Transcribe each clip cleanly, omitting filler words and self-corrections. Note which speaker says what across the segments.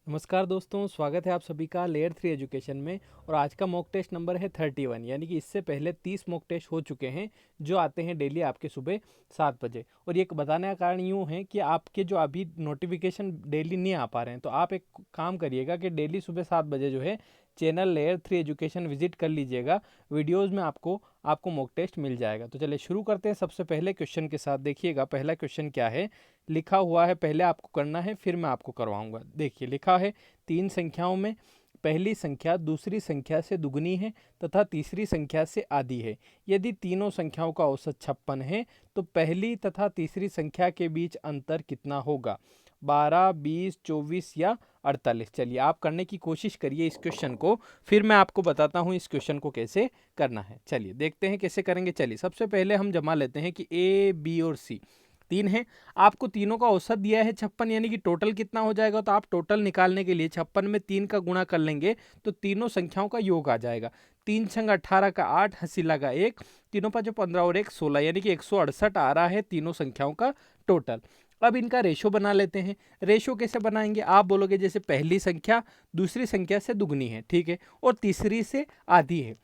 Speaker 1: नमस्कार दोस्तों, स्वागत है आप सभी का लेयर 3 एजुकेशन में। और आज का मॉक टेस्ट नंबर है 31, यानी कि इससे पहले 30 मॉक टेस्ट हो चुके हैं जो आते हैं डेली आपके सुबह 7 बजे। और ये बताने का कारण यूँ है कि आपके जो अभी नोटिफिकेशन डेली नहीं आ पा रहे हैं, तो आप एक काम करिएगा कि डेली सुबह 7 बजे जो है चैनल लेयर 3 एजुकेशन विजिट कर लीजिएगा। वीडियोज़ में आपको मॉक टेस्ट मिल जाएगा। तो चलिए शुरू करते हैं सबसे पहले क्वेश्चन के साथ। देखिएगा पहला क्वेश्चन क्या है, लिखा हुआ है, पहले आपको करना है फिर मैं आपको करवाऊंगा। देखिए लिखा है, तीन संख्याओं में पहली संख्या दूसरी संख्या से दुगनी है तथा तीसरी संख्या से आधी है। यदि तीनों संख्याओं का औसत 56 है तो पहली तथा तीसरी संख्या के बीच अंतर कितना होगा? 12, 20, 24 या 48? चलिए आप करने की कोशिश करिए इस क्वेश्चन को, फिर मैं आपको बताता हूँ इस क्वेश्चन को कैसे करना है। चलिए देखते हैं कैसे करेंगे। चलिए सबसे पहले हम जमा लेते हैं कि ए, बी और सी तीन है। आपको तीनों का औसत दिया है 56, यानी कि टोटल कितना हो जाएगा? तो आप टोटल निकालने के लिए 56 में 3 का गुणा कर लेंगे तो तीनों संख्याओं का योग आ जाएगा। 3 छंग 18 का 8, हंसी लगा 1, तीनों पाँचों 15 और 1 16, यानी कि 168 आ रहा है तीनों संख्याओं का टोटल। अब इनका रेशो बना लेते हैं। रेशो कैसे बनाएंगे? आप बोलोगे जैसे पहली संख्या दूसरी संख्या से दुगनी है, ठीक है, और तीसरी से आधी है।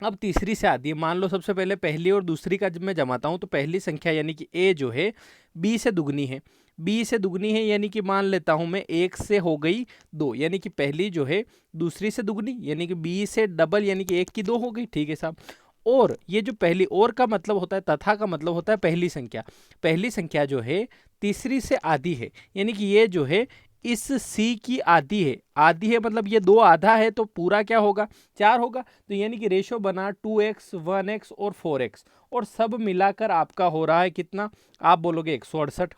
Speaker 1: अब तीसरी से आधी है। मान लो सबसे पहले पहली और दूसरी का जब मैं जमाता हूं तो पहली संख्या यानी कि ए जो है बी से दुगनी है। बी से दुगनी है यानी कि मान लेता हूं मैं एक से हो गई दो, यानी कि पहली जो है दूसरी से दुगनी, यानी कि बी से डबल, यानी कि एक की दो हो गई, ठीक है साहब। और ये जो पहली और का मतलब होता है, तथा का मतलब होता है पहली संख्या। पहली संख्या जो है तीसरी से आधी है, यानी कि ये जो है इस सी की आधी है। आधी है मतलब ये दो आधा है, तो पूरा क्या होगा? 4 होगा। तो यानी कि रेशो बना 2x, 1x और 4x, और सब मिलाकर आपका हो रहा है कितना? आप बोलोगे 168,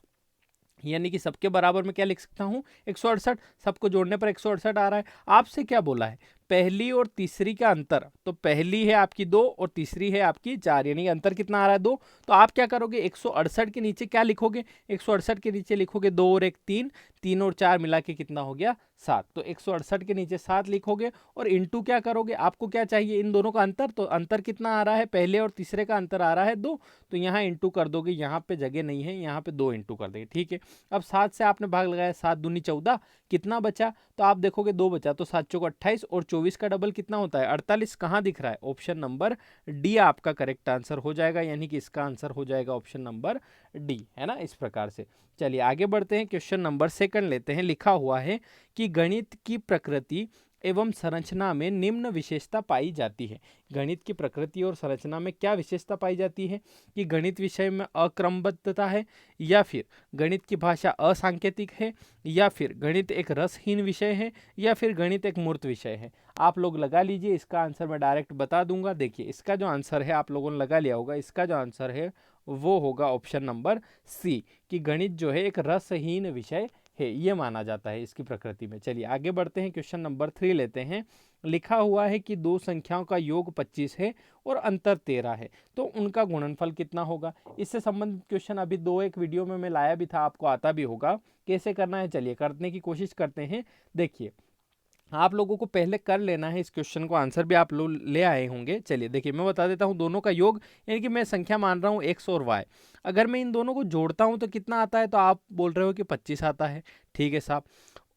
Speaker 1: यानी कि सबके बराबर में क्या लिख सकता हूं? 168। सबको जोड़ने पर 168 आ रहा है। आपसे क्या बोला है? पहली और तीसरी का अंतर, तो पहली है आपकी 2 और तीसरी है आपकी 4, यानी अंतर कितना आ रहा है? 2। तो आप क्या करोगे? 168 के नीचे क्या लिखोगे? 168 के नीचे लिखोगे 2 और 1 3, 3 और 4 मिला के कितना हो गया? 7। तो 168 के नीचे 7 लिखोगे और इंटू क्या करोगे? आपको क्या चाहिए? इन दोनों का अंतर। तो अंतर कितना आ रहा है? पहले और तीसरे का अंतर आ रहा है 2। तो यहाँ इंटू कर दोगे, यहाँ पे जगह नहीं है, यहाँ पे 2 इंटू कर देंगे, ठीक है। अब 7 से आपने भाग लगाया, 7 दूनी 14, कितना बचा? तो आप देखोगे 2 बचा, तो 7 चौक 28 और 24 का डबल कितना होता है? 48। कहाँ दिख रहा है? ऑप्शन नंबर डी आपका करेक्ट आंसर हो जाएगा, यानी कि इसका आंसर हो जाएगा ऑप्शन नंबर डी, है ना, इस प्रकार से। चलिए आगे बढ़ते हैं, क्वेश्चन नंबर सेकंड लेते हैं। लिखा हुआ है कि गणित की प्रकृति एवं संरचना में निम्न विशेषता पाई जाती है। गणित की प्रकृति और संरचना में क्या विशेषता पाई जाती है? कि गणित विषय में अक्रमबद्धता है, या फिर गणित की भाषा असांकेतिक है, या फिर गणित एक रसहीन विषय है, या फिर गणित एक मूर्त विषय है। आप लोग लगा लीजिए, इसका आंसर मैं डायरेक्ट बता दूंगा। देखिए इसका जो आंसर है, आप लोगों ने लगा लिया होगा, इसका जो आंसर है वो होगा ऑप्शन नंबर सी, कि गणित जो है एक रसहीन विषय है, ये माना जाता है इसकी प्रकृति में। चलिए आगे बढ़ते हैं, क्वेश्चन नंबर 3 लेते हैं। लिखा हुआ है कि दो संख्याओं का योग 25 है और अंतर 13 है, तो उनका गुणनफल कितना होगा? इससे संबंधित क्वेश्चन अभी दो एक वीडियो में मैं लाया भी था, आपको आता भी होगा। कैसे करना है चलिए करने की कोशिश करते हैं। देखिए आप लोगों को पहले कर लेना है इस क्वेश्चन को, आंसर भी आप लोग ले आए होंगे। चलिए देखिए मैं बता देता हूँ दोनों का योग, यानी कि मैं संख्या मान रहा हूँ x और y। अगर मैं इन दोनों को जोड़ता हूँ तो कितना आता है? तो आप बोल रहे हो कि 25 आता है, ठीक है साहब।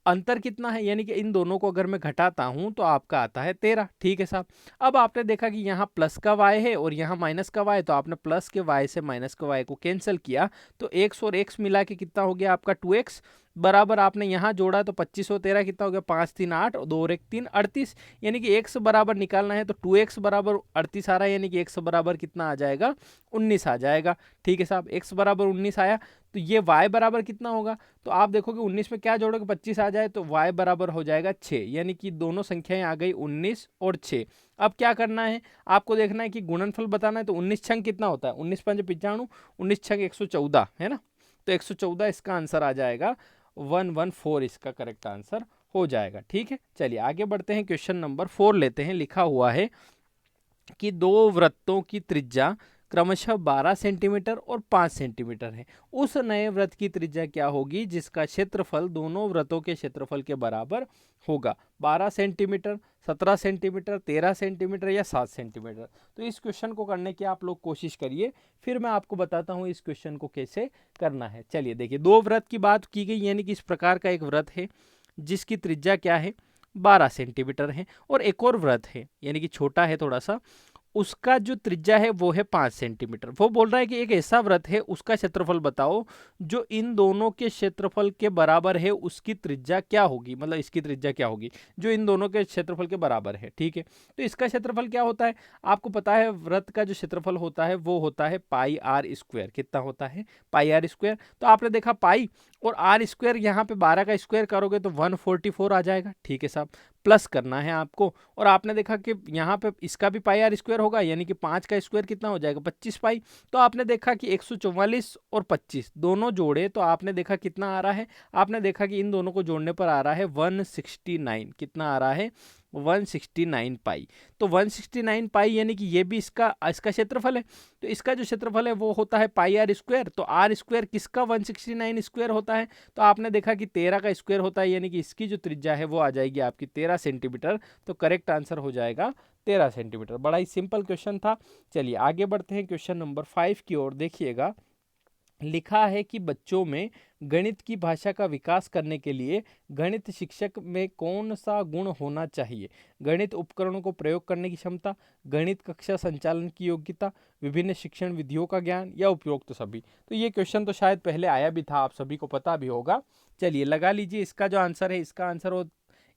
Speaker 1: अंतर कितना है? यानी कि इन दोनों को अगर मैं घटाता हूं तो आपका आता है 13, ठीक है साहब। अब आपने देखा कि यहाँ प्लस का y है और यहाँ माइनस का y, तो आपने प्लस के y से माइनस के y को कैंसिल किया, तो x और x मिला के कितना हो गया आपका? 2x। बराबर आपने यहाँ जोड़ा तो 25 और 13 कितना हो गया? 5 3 8 और 2 और 1 3, 38। यानी कि x बराबर निकालना है तो 2x बराबर 38 आ रहा है, यानी कि x बराबर कितना आ जाएगा? 19 आ जाएगा, ठीक है साहब। x बराबर 19 आया, तो ये y बराबर कितना होगा? तो आप देखोगे 19 में क्या जोड़ोगे? 25 आ जाए तो y बराबर हो जाएगा 6, यानी कि दोनों संख्याएं आ गई 19 और 6। अब क्या करना है? आपको देखना है कि गुणनफल बताना है, तो 19 छंग कितना होता है? 19 पंच 95, 19 छंग 114, है ना। तो 114 इसका आंसर आ जाएगा, 114 इसका करेक्ट आंसर हो जाएगा, ठीक है। चलिए आगे बढ़ते हैं, क्वेश्चन नंबर 4 लेते हैं। लिखा हुआ है कि दो वृत्तों की त्रिज्या क्रमशः 12 सेंटीमीटर और 5 सेंटीमीटर है। उस नए वृत्त की त्रिज्या क्या होगी जिसका क्षेत्रफल दोनों वृत्तों के क्षेत्रफल के बराबर होगा? 12 सेंटीमीटर, 17 सेंटीमीटर, 13 सेंटीमीटर या 7 सेंटीमीटर? तो इस क्वेश्चन को करने की आप लोग कोशिश करिए, फिर मैं आपको बताता हूँ इस क्वेश्चन को कैसे करना है। चलिए देखिए, दो वृत्त की बात की गई, यानी कि इस प्रकार का एक वृत्त है। जिसकी त्रिज्या क्या है, 12 सेंटीमीटर है। और एक और वृत्त है यानी कि छोटा है थोड़ा सा, उसका जो त्रिज्या है वो है 5 सेंटीमीटर। वो बोल रहा है कि एक ऐसा वृत्त है, उसका क्षेत्रफल बताओ जो इन दोनों के क्षेत्रफल के बराबर है, उसकी त्रिज्या क्या होगी, मतलब इसकी त्रिज्या क्या होगी जो इन दोनों के क्षेत्रफल के बराबर है। ठीक है, तो इसका क्षेत्रफल क्या होता है, आपको पता है वृत्त का जो क्षेत्रफल होता है वो होता है पाई आर स्क्वायर। कितना होता है, पाई आर स्क्वायर। तो आपने देखा पाई और आर स्क्वायर, यहाँ पे 12 का स्क्वायर करोगे तो 144 आ जाएगा। ठीक है साहब, प्लस करना है आपको। और आपने देखा कि यहाँ पे इसका भी पाई आर स्क्वायर होगा, यानी कि 5 का स्क्वायर कितना हो जाएगा, 25 पाई। तो आपने देखा कि 144 और 25 दोनों जोड़े तो आपने देखा कितना आ रहा है, आपने देखा कि इन दोनों को जोड़ने पर आ रहा है 169। कितना आ रहा है, 169 पाई। तो 169 पाई यानी कि ये भी इसका इसका क्षेत्रफल है। तो इसका जो क्षेत्रफल है वो होता है पाई आर स्क्वायर। तो आर स्क्वायर किसका 169 स्क्वायर होता है, तो आपने देखा कि 13 का स्क्वायर होता है, यानी कि इसकी जो त्रिज्या है वो आ जाएगी आपकी 13 सेंटीमीटर। तो करेक्ट आंसर हो जाएगा 13 सेंटीमीटर। बड़ा ही सिंपल क्वेश्चन था। चलिए आगे बढ़ते हैं क्वेश्चन नंबर 5 की ओर। देखिएगा, लिखा है कि बच्चों में गणित की भाषा का विकास करने के लिए गणित शिक्षक में कौन सा गुण होना चाहिए। गणित उपकरणों को प्रयोग करने की क्षमता, गणित कक्षा संचालन की योग्यता, विभिन्न शिक्षण विधियों का ज्ञान, या उपयुक्त सभी। तो ये क्वेश्चन तो शायद पहले आया भी था, आप सभी को पता भी होगा। चलिए लगा लीजिए, इसका जो आंसर है, इसका आंसर हो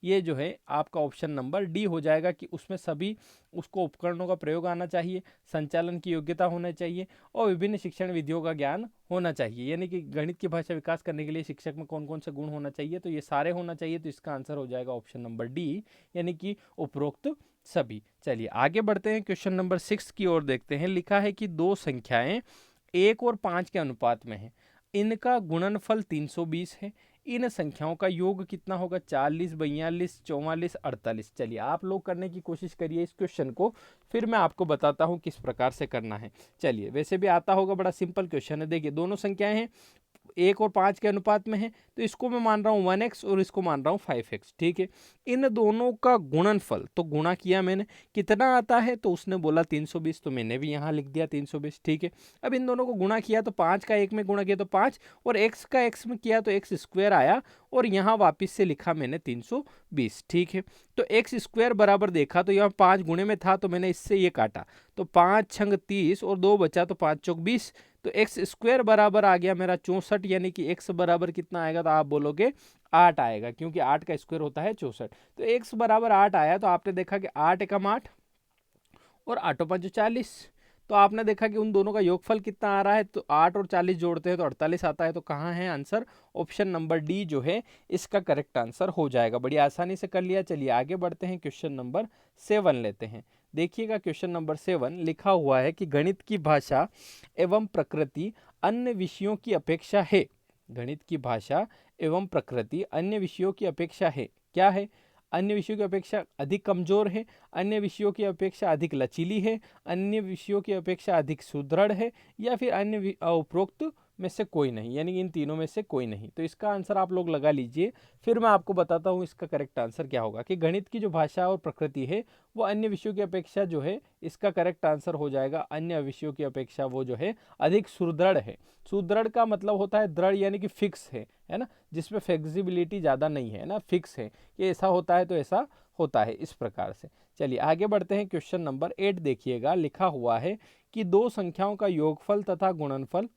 Speaker 1: ये जो है आपका ऑप्शन नंबर डी हो जाएगा कि उसमें सभी उसको उपकरणों का प्रयोग आना चाहिए, संचालन की योग्यता होना चाहिए और विभिन्न शिक्षण विधियों का ज्ञान होना चाहिए। यानी कि गणित की भाषा विकास करने के लिए शिक्षक में कौन कौन से गुण होना चाहिए, तो ये सारे होना चाहिए। तो इसका आंसर हो जाएगा ऑप्शन नंबर डी, यानी कि उपरोक्त सभी। चलिए आगे बढ़ते हैं, क्वेश्चन नंबर 6 की ओर देखते हैं। लिखा है कि दो संख्याएं 1 और 5 के अनुपात में है, इनका गुणनफल 320 है। इन संख्याओं का योग कितना होगा, 40, 42, 44, 48। चलिए आप लोग करने की कोशिश करिए इस क्वेश्चन को, फिर मैं आपको बताता हूं किस प्रकार से करना है। चलिए, वैसे भी आता होगा, बड़ा सिंपल क्वेश्चन है। देखिए दोनों संख्याएं हैं, 1 और 5 के अनुपात में है, तो इसको मैं मान रहा हूँ 1x और इसको मान रहा हूँ 5x। ठीक है, इन दोनों का गुणनफल, तो गुणा किया मैंने, कितना आता है, तो उसने बोला 320, तो मैंने भी यहाँ लिख दिया 320। ठीक है, अब इन दोनों को गुणा किया तो 5 का 1 में गुणा किया तो 5, और x का x में किया तो x स्क्वायर आया, और यहाँ वापिस से लिखा मैंने 320। ठीक है, तो एक्स स्क्वायर बराबर देखा तो यहाँ 5 गुणे में था, तो मैंने इससे ये काटा, तो 5 छंग 30 और 2 बचा, तो 5 चौक 20। तो एक्स स्क्वायर बराबर आ गया मेरा 64, यानी कि एक्स बराबर कितना आएगा, तो आप बोलोगे 8 आएगा, क्योंकि 8 का स्क्वायर होता है 64। तो एक्स बराबर 8 आया, तो आपने देखा कि 8 एकम 8 और 8 5 40। तो आपने देखा कि उन दोनों का योगफल कितना आ रहा है, तो 8 और 40 जोड़ते हैं तो 48 आता है। तो कहाँ है आंसर, ऑप्शन नंबर डी जो है इसका करेक्ट आंसर हो जाएगा। बड़ी आसानी से कर लिया। चलिए आगे बढ़ते हैं, क्वेश्चन नंबर 7 लेते हैं। देखिएगा क्वेश्चन नंबर 7 लिखा हुआ है कि गणित की भाषा एवं प्रकृति अन्य विषयों की अपेक्षा है। गणित की भाषा एवं प्रकृति अन्य विषयों की अपेक्षा है, क्या है, अन्य विषयों की अपेक्षा अधिक कमजोर है, अन्य विषयों की अपेक्षा अधिक लचीली है, अन्य विषयों की अपेक्षा अधिक सुदृढ़ है, या फिर अन्य उपरोक्त में से कोई नहीं, यानी इन तीनों में से कोई नहीं। तो इसका आंसर आप लोग लगा लीजिए, फिर मैं आपको बताता हूँ इसका करेक्ट आंसर क्या होगा। कि गणित की जो भाषा और प्रकृति है वो अन्य विषयों की अपेक्षा जो है, इसका करेक्ट आंसर हो जाएगा अन्य विषयों की अपेक्षा वो जो है अधिक सुदृढ़ है। सुदृढ़ का मतलब होता है दृढ़, यानी कि फिक्स है ना, जिसमें फ्लेक्सिबिलिटी ज़्यादा नहीं है ना, फिक्स है कि ऐसा होता है तो ऐसा होता है, इस प्रकार से। चलिए आगे बढ़ते हैं, क्वेश्चन नंबर 8 देखिएगा। लिखा हुआ है कि दो संख्याओं का योगफल तथा गुणनफल,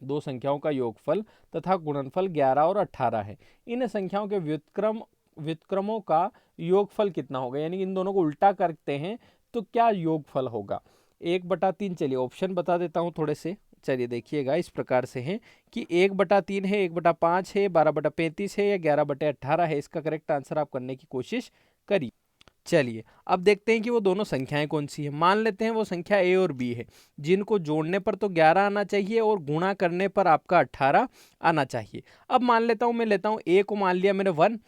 Speaker 1: दो संख्याओं का योगफल तथा गुणनफल 11 और 18 है। इन संख्याओं के व्युत्क्रमों का योगफल कितना होगा, यानी इन दोनों को उल्टा करते हैं तो क्या योगफल होगा। 1/3, चलिए ऑप्शन बता देता हूँ थोड़े से। चलिए देखिएगा, इस प्रकार से है कि 1/3 है, 1/5 है, 12/35 है, या 11/18 है। इसका करेक्ट आंसर आप करने की कोशिश करिए। चलिए अब देखते हैं कि वो दोनों संख्याएं कौन सी है। मान लेते हैं वो संख्या ए और बी है, जिनको जोड़ने पर तो 11 आना चाहिए और गुणा करने पर आपका 18 आना चाहिए। अब मान लेता हूं, मैं लेता हूं ए को, मान लिया मैंने 1,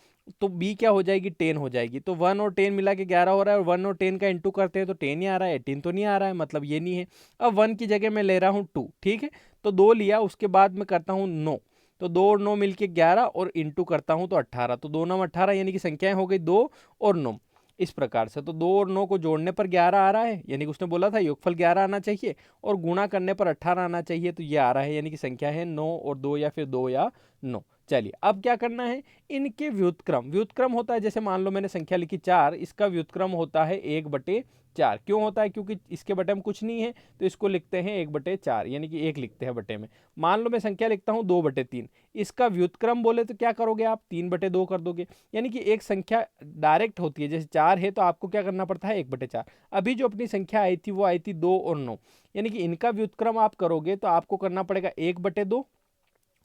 Speaker 1: तो बी क्या हो जाएगी, 10 हो जाएगी। तो 1 और 10 मिला के 11 हो रहा है, और 1 और 10 का इंटू करते हैं तो 10 ही आ रहा है, 18 तो नहीं आ रहा है, मतलब ये नहीं है। अब 1 की जगह मैं ले रहा हूँ 2, ठीक है, तो 2 लिया, उसके बाद मैं करता हूँ 9, तो 2 और 9 मिलके 11 और इंटू करता हूँ तो 18, तो 2 9 18, यानी कि संख्याएं हो गई 2 और 9, इस प्रकार से। तो 2 और 9 को जोड़ने पर 11 आ रहा है, यानी कि उसने बोला था योगफल 11 आना चाहिए, और गुणा करने पर 18 आना चाहिए, तो ये आ रहा है, यानी कि संख्या है 9 और 2, या फिर 2 या 9। चलिए अब क्या करना है, इनके व्युत्क्रम, व्युत्क्रम होता है जैसे मान लो मैंने संख्या लिखी 4, इसका व्युत्क्रम होता है 1/4। क्यों होता है, क्योंकि इसके बटे में कुछ नहीं है तो इसको लिखते हैं 1/4, यानी कि 1 लिखते हैं बटे में। मान लो मैं संख्या लिखता हूँ 2/3, इसका व्युत्क्रम बोले तो क्या करोगे आप, 3/2 कर दोगे। यानी कि एक संख्या डायरेक्ट होती है, जैसे 4 है तो आपको क्या करना पड़ता है 1/4। अभी जो अपनी संख्या आई थी वो आई थी 2 और 9, यानी कि इनका व्युत्क्रम आप करोगे तो आपको करना पड़ेगा 1/2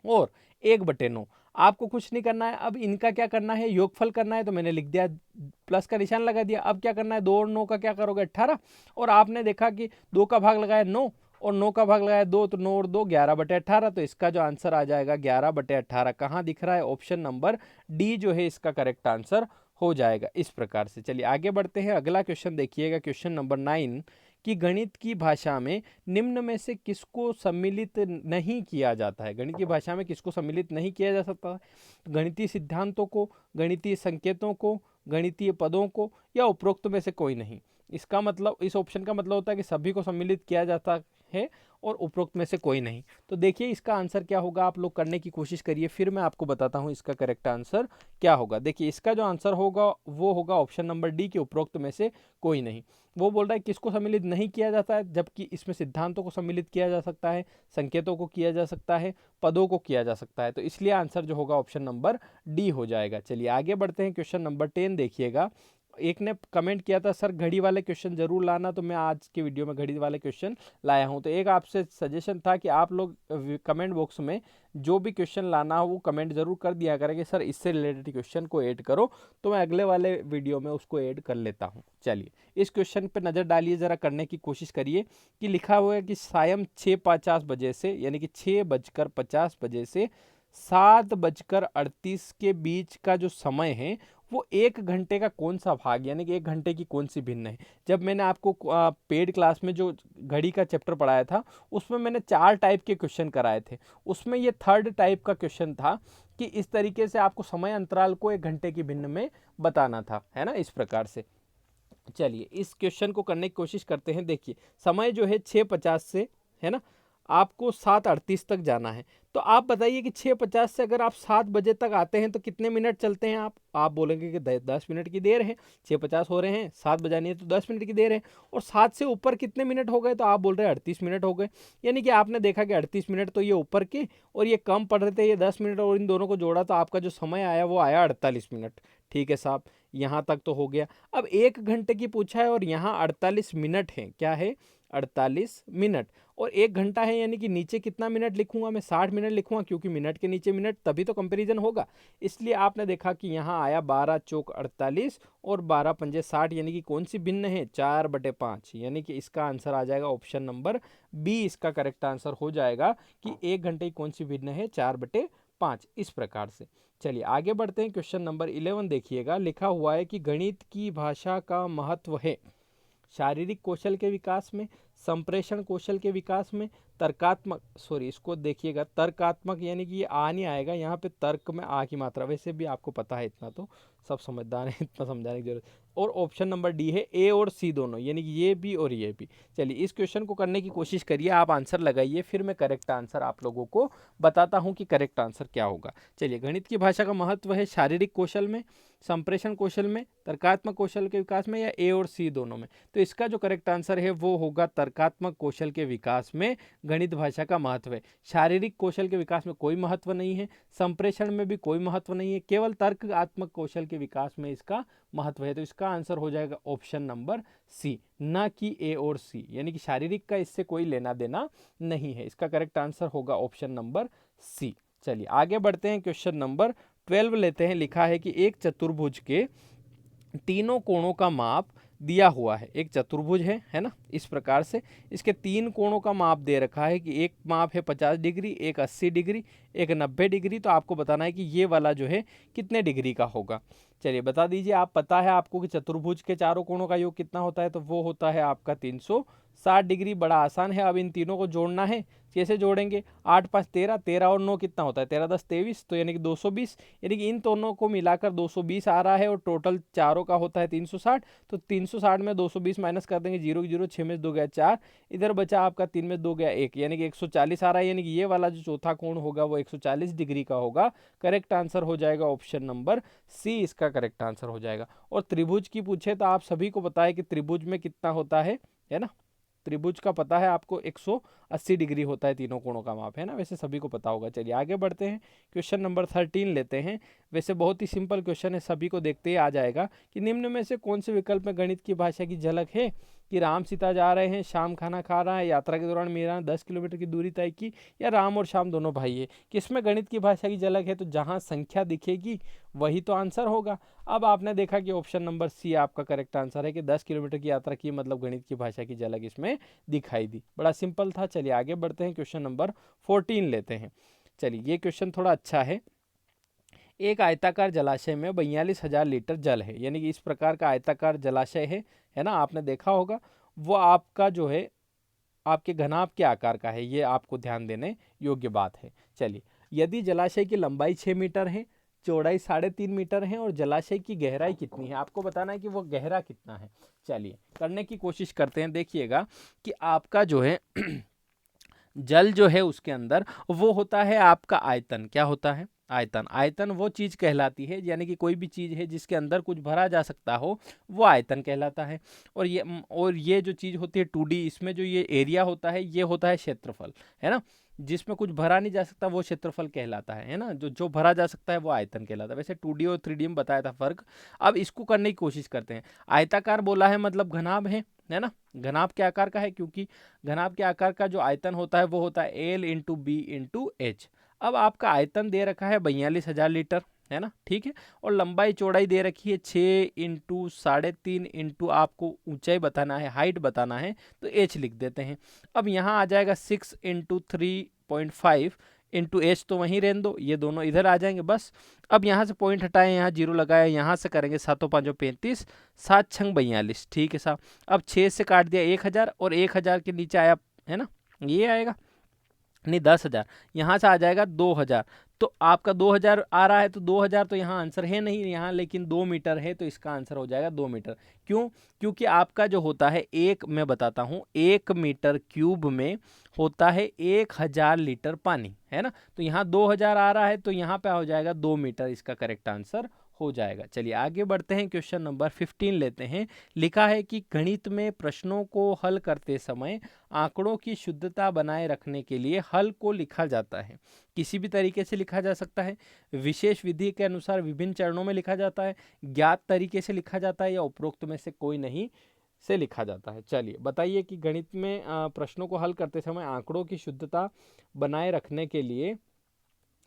Speaker 1: और 1/9। आपको कुछ नहीं करना है, अब इनका क्या करना है, योगफल करना है, तो मैंने लिख दिया, प्लस का निशान लगा दिया। अब क्या करना है, 2 और 9 का क्या करोगे 18, और आपने देखा कि 2 का भाग लगाया 9 और 9 का भाग लगाया 2, तो 9 और 2 11/18। तो इसका जो आंसर आ जाएगा 11/18, कहाँ दिख रहा है, ऑप्शन नंबर डी जो है इसका करेक्ट आंसर हो जाएगा इस प्रकार से। चलिए आगे बढ़ते हैं, अगला क्वेश्चन देखिएगा, क्वेश्चन नंबर 9 कि गणित की भाषा में निम्न में से किसको सम्मिलित नहीं किया जाता है। गणित की भाषा में किसको सम्मिलित नहीं किया जा सकता है, गणितीय सिद्धांतों को, गणितीय संकेतों को, गणितीय पदों को, या उपरोक्त में से कोई नहीं। इसका मतलब, इस ऑप्शन का मतलब होता है कि सभी को सम्मिलित किया जाता है और उपरोक्त में से कोई नहीं। तो देखिए इसका आंसर क्या होगा, आप लोग करने की कोशिश करिए, फिर मैं आपको बताता हूं इसका करेक्ट आंसर क्या होगा। देखिए इसका जो आंसर होगा वो होगा ऑप्शन नंबर डी के उपरोक्त में से कोई नहीं। वो बोल रहा है किसको सम्मिलित नहीं किया जाता है, जबकि इसमें सिद्धांतों को सम्मिलित किया जा सकता है, संकेतों को किया जा सकता है, पदों को किया जा सकता है। तो इसलिए आंसर जो होगा ऑप्शन नंबर डी हो जाएगा। चलिए आगे बढ़ते हैं, क्वेश्चन नंबर 10 देखिएगा। एक ने कमेंट किया था सर घड़ी वाले क्वेश्चन जरूर लाना, तो मैं आज के वीडियो में घड़ी वाले क्वेश्चन लाया हूं। तो एक आपसे सजेशन था कि आप लोग कमेंट बॉक्स में जो भी क्वेश्चन लाना हो वो कमेंट जरूर कर दिया करें कि सर इससे रिलेटेड क्वेश्चन को ऐड करो, तो मैं अगले वाले वीडियो में उसको ऐड कर लेता हूं। चलिए इस क्वेश्चन पे नज़र डालिए, ज़रा करने की कोशिश करिए कि लिखा हुआ है कि सायं 6:50 बजे से, यानी कि 6:50 बजे से 7:38 के बीच का जो समय है वो 1 घंटे का कौन सा भाग, यानी कि 1 घंटे की कौन सी भिन्न है। जब मैंने आपको पेड क्लास में जो घड़ी का चैप्टर पढ़ाया था उसमें मैंने 4 टाइप के क्वेश्चन कराए थे, उसमें ये 3rd टाइप का क्वेश्चन था कि इस तरीके से आपको समय अंतराल को 1 घंटे की भिन्न में बताना था, है ना, इस प्रकार से। चलिए इस क्वेश्चन को करने की कोशिश करते हैं। देखिए समय जो है 6:50 से, है ना, आपको 7:38 तक जाना है। तो आप बताइए कि 6:50 से अगर आप 7 बजे तक आते हैं तो कितने मिनट चलते हैं आप बोलेंगे कि 10 मिनट की देर है, 6:50 हो रहे हैं, 7 बजानी है तो 10 मिनट की देर है। और 7 से ऊपर कितने मिनट हो गए, तो आप बोल रहे हैं 38 मिनट हो गए। यानी कि आपने देखा कि 38 मिनट तो ये ऊपर के और ये कम पड़ रहे थे, ये 10 मिनट, और इन दोनों को जोड़ा तो आपका जो समय आया वो आया 48 मिनट। ठीक है साहब, यहाँ तक तो हो गया। अब 1 घंटे की पूछा है और यहाँ 48 मिनट है, क्या है 48 मिनट, और 1 घंटा है, यानी कि नीचे कितना मिनट लिखूंगा मैं, 60 मिनट लिखूंगा, क्योंकि मिनट के नीचे मिनट तभी तो कंपैरिजन होगा। इसलिए आपने देखा कि यहाँ आया 12 चौक 48 और 12 पंजे 60, यानी कि कौन सी भिन्न है, 4/5, यानी कि इसका आंसर आ जाएगा ऑप्शन नंबर बी, इसका करेक्ट आंसर हो जाएगा कि 1 घंटे की कौन सी भिन्न है, 4/5, इस प्रकार से। चलिए आगे बढ़ते हैं, क्वेश्चन नंबर 11 देखिएगा। लिखा हुआ है कि गणित की भाषा का महत्व है शारीरिक कौशल के विकास में, संप्रेषण कौशल के विकास में, तर्कात्मक, सॉरी इसको देखिएगा तर्कात्मक, यानी कि ये आ नहीं आएगा यहाँ पे, तर्क में आ की मात्रा, वैसे भी आपको पता है इतना तो सब समझदार है, इतना समझाने की जरूरत। और ऑप्शन नंबर डी है ए और सी दोनों, यानी कि ये भी और ये भी। चलिए इस क्वेश्चन को करने की कोशिश करिए, आप आंसर लगाइए, फिर मैं करेक्ट आंसर आप लोगों को बताता हूँ कि करेक्ट आंसर क्या होगा। चलिए गणित की भाषा का महत्व है शारीरिक कौशल में, संप्रेषण कौशल में, तर्कात्मक कौशल के विकास में, या ए और सी दोनों में। तो इसका जो करेक्ट आंसर है वो होगा तर्कात्मक कौशल के विकास में गणित भाषा का महत्व है। शारीरिक कौशल के विकास में कोई महत्व नहीं है, संप्रेषण में भी कोई महत्व नहीं है, केवल तर्कात्मक कौशल के विकास में इसका महत्व है। तो इसका आंसर हो जाएगा ऑप्शन नंबर सी, ना कि ए और सी, यानी कि शारीरिक का इससे कोई लेना देना नहीं है। इसका करेक्ट आंसर होगा ऑप्शन नंबर सी। चलिए आगे बढ़ते हैं, क्वेश्चन नंबर 12 लेते हैं। लिखा है कि एक चतुर्भुज के तीनों कोणों का माप दिया हुआ है। एक चतुर्भुज है ना, इस प्रकार से इसके 3 कोणों का माप दे रखा है कि एक माप है 50 डिग्री, एक 80 डिग्री, एक 90 डिग्री। तो आपको बताना है कि ये वाला जो है कितने डिग्री का होगा। चलिए बता दीजिए, आप पता है आपको कि चतुर्भुज के चारों कोणों का योग कितना होता है, तो वो होता है आपका 360 डिग्री। बड़ा आसान है, अब इन तीनों को जोड़ना है। कैसे जोड़ेंगे, 8 5 13, 13 और 9 कितना होता है, 13 10 23, तो यानी कि 220, यानी कि इन दोनों को मिलाकर 220 आ रहा है, और टोटल चारों का होता है 360। तो 360 में 220 माइनस कर देंगे, 0 0, 6 में 2 गया 4, इधर बचा आपका 3 में 2 गया 1, यानी कि 140 आ रहा है। यानी कि ये वाला जो चौथा कोण होगा वो 140 डिग्री का होगा। करेक्ट आंसर हो जाएगा ऑप्शन नंबर सी, इसका करेक्ट आंसर हो जाएगा। और त्रिभुज की पूछे तो आप सभी को पता है कि त्रिभुज में कितना होता है ना, त्रिभुज का पता है आपको 180 डिग्री होता है, तीनों कोणों का माप, है ना, वैसे सभी को पता होगा। चलिए आगे बढ़ते हैं, क्वेश्चन नंबर 13 लेते हैं। वैसे बहुत ही सिंपल क्वेश्चन है, सभी को देखते ही आ जाएगा कि निम्न में से कौन से विकल्प में गणित की भाषा की झलक है कि राम सीता जा रहे हैं, शाम खाना खा रहा है, यात्रा के दौरान मीरा ने 10 किलोमीटर की दूरी तय की, या राम और श्याम दोनों भाई है। किसमें गणित की भाषा की झलक है, तो जहां संख्या दिखेगी वही तो आंसर होगा। अब आपने देखा कि ऑप्शन नंबर सी आपका करेक्ट आंसर है कि 10 किलोमीटर की यात्रा की, मतलब गणित की भाषा की झलक इसमें दिखाई दी। बड़ा सिंपल था। चलिए आगे बढ़ते हैं, क्वेश्चन नंबर 14 लेते हैं। चलिए ये क्वेश्चन थोड़ा अच्छा है। एक आयताकार जलाशय में 42,000 लीटर जल है, यानी कि इस प्रकार का आयताकार जलाशय है ना, आपने देखा होगा। वो आपका जो है आपके घनाभ के आकार का है, ये आपको ध्यान देने योग्य बात है। चलिए, यदि जलाशय की लंबाई 6 मीटर है, चौड़ाई 3.5 मीटर है और जलाशय की गहराई कितनी है, आपको बताना है कि वो गहरा कितना है। चलिए करने की कोशिश करते हैं। देखिएगा कि आपका जो है जल जो है उसके अंदर वो होता है आपका आयतन। क्या होता है? आयतन। आयतन वो चीज कहलाती है, यानी कि कोई भी चीज है जिसके अंदर कुछ भरा जा सकता हो, वो आयतन कहलाता है। और ये जो चीज होती है 2D, इसमें जो ये एरिया होता है ये होता है क्षेत्रफल, है ना। जिसमें कुछ भरा नहीं जा सकता वो क्षेत्रफल कहलाता है ना। जो जो भरा जा सकता है वो आयतन कहलाता है। वैसे 2D और 3D में बताया था फर्क। अब इसको करने की कोशिश करते हैं। आयताकार बोला है मतलब घनाभ है ना, घनाभ के आकार का है, क्योंकि घनाभ के आकार का जो आयतन होता है वो होता है L into B into H. अब आपका आयतन दे रखा है 42,000 लीटर, है ना, ठीक है। और लंबाई चौड़ाई दे रखी है 6 इंटू 3.5 इंटू आपको ऊंचाई बताना है, हाइट बताना है, तो एच लिख देते हैं। अब यहाँ आ जाएगा 6 इंटू 3.5 इंटू एच, तो वहीं रहने दो, ये दोनों इधर आ जाएंगे बस। अब यहाँ से पॉइंट हटाएं, यहाँ जीरो लगाया, यहाँ से करेंगे 7 5 35, 7 6 42, ठीक है साहब। अब 6 से काट दिया 1,000 और 1,000 के नीचे आया, है ना, ये आएगा नहीं 10,000, यहाँ से आ जाएगा 2,000। तो आपका 2,000 आ रहा है, तो 2,000 तो यहाँ आंसर है नहीं यहाँ, लेकिन 2 मीटर है, तो इसका आंसर हो जाएगा 2 मीटर। क्यों? क्योंकि आपका जो होता है मैं बताता हूँ, 1 मीटर क्यूब में होता है 1,000 लीटर पानी, है ना। तो यहाँ 2,000 आ रहा है, तो यहाँ पे हो जाएगा 2 मीटर, इसका करेक्ट आंसर हो जाएगा। चलिए आगे बढ़ते हैं, क्वेश्चन नंबर 15 लेते हैं। लिखा है कि गणित में प्रश्नों को हल करते समय आंकड़ों की शुद्धता बनाए रखने के लिए हल को लिखा जाता है। किसी भी तरीके से लिखा जा सकता है, विशेष विधि के अनुसार विभिन्न चरणों में लिखा जाता है, ज्ञात तरीके से लिखा जाता है, या उपरोक्त में से कोई नहीं से लिखा जाता है। चलिए बताइए कि गणित में प्रश्नों को हल करते समय आंकड़ों की शुद्धता बनाए रखने के लिए